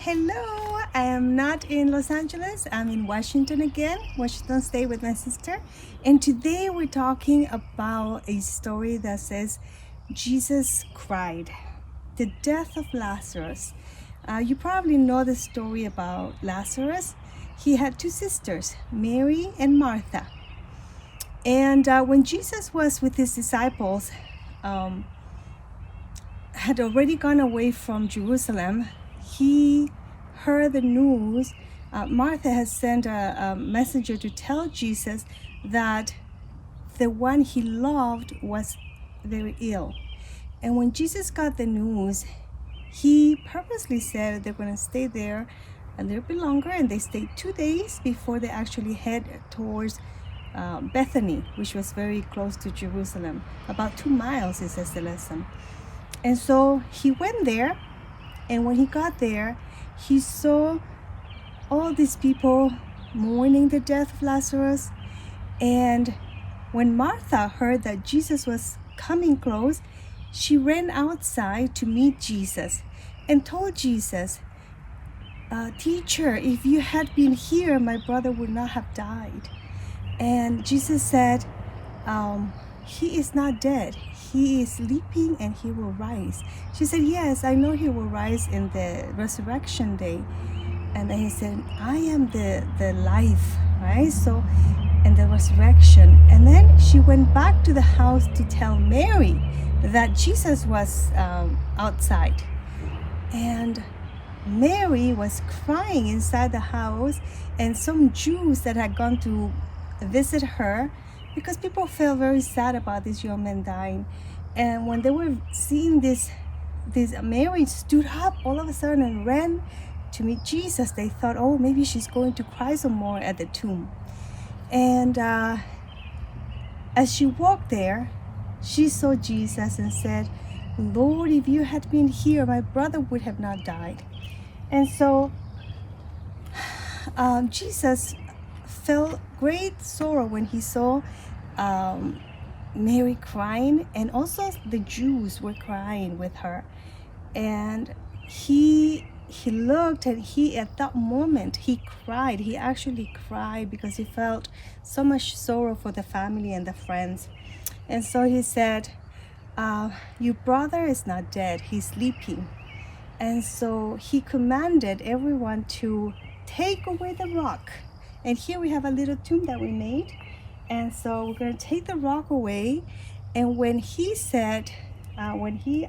Hello, I am not in Los Angeles. I'm in Washington again, Washington State with my sister. And today we're talking about a story that says Jesus cried. The death of Lazarus. You probably know the story about Lazarus. He had two sisters, Mary and Martha. And when Jesus was with his disciples, had already gone away from Jerusalem, he heard the news. Martha has sent a messenger to tell Jesus that the one he loved was very ill. And when Jesus got the news, he purposely said they're going to stay there a little bit longer, and they stayed 2 days before they actually head towards Bethany, which was very close to Jerusalem, about 2 miles, it says the lesson. And so he went there, and when he got there, he saw all these people mourning the death of Lazarus. And when Martha heard that Jesus was coming close, she ran outside to meet Jesus and told Jesus, "Teacher, if you had been here, my brother would not have died." And Jesus said, "He is not dead. He is sleeping and he will rise." She said, "Yes, I know he will rise in the resurrection day." And then he said, "I am the life," right? So, and the resurrection. And then she went back to the house to tell Mary that Jesus was outside. And Mary was crying inside the house, and some Jews that had gone to visit her, because people felt very sad about this young man dying. And when they were seeing this Mary stood up all of a sudden and ran to meet Jesus. They thought, oh, maybe she's going to cry some more at the tomb. And as she walked there, she saw Jesus and said, "Lord, if you had been here, my brother would have not died." And so Jesus felt great sorrow when he saw Mary crying, and also the Jews were crying with her. And he looked, and at that moment he cried. He actually cried because he felt so much sorrow for the family and the friends. And so he said, "Your brother is not dead, he's sleeping." And so he commanded everyone to take away the rock. And here we have a little tomb that we made. And so we're going to take the rock away. And when he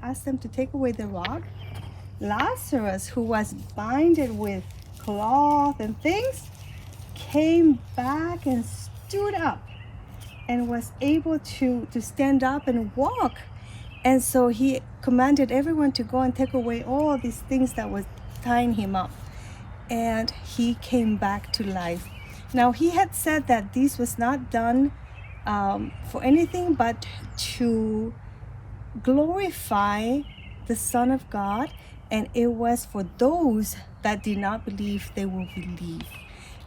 asked them to take away the rock, Lazarus, who was binded with cloth and things, came back and stood up and was able to stand up and walk. And so he commanded everyone to go and take away all these things that was tying him up. And he came back to life. Now, he had said that this was not done for anything but to glorify the Son of God, and it was for those that did not believe they will believe.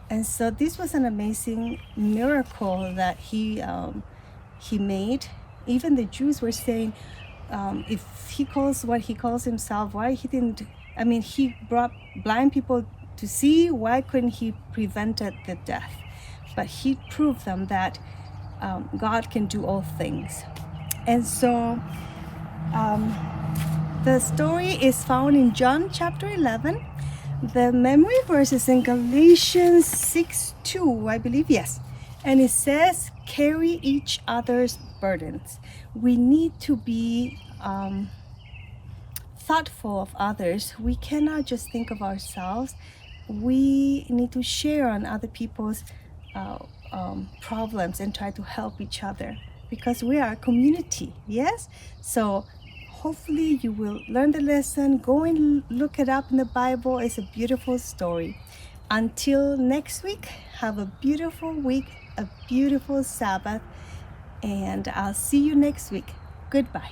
And so this was an amazing miracle that he made. Even the Jews were saying, if he calls what he calls himself, why he didn't, he brought blind people to see, why couldn't he prevented the death? But he proved them that God can do all things. And so the story is found in John chapter 11. The memory verse is in Galatians 6:2, I believe, yes. And it says, "Carry each other's burdens." We need to be thoughtful of others. We cannot just think of ourselves. We need to share on other people's problems and try to help each other, because we are a community, yes? So hopefully you will learn the lesson. Go and look it up in the Bible. It's a beautiful story. Until next week, have a beautiful week, a beautiful Sabbath, and I'll see you next week. Goodbye.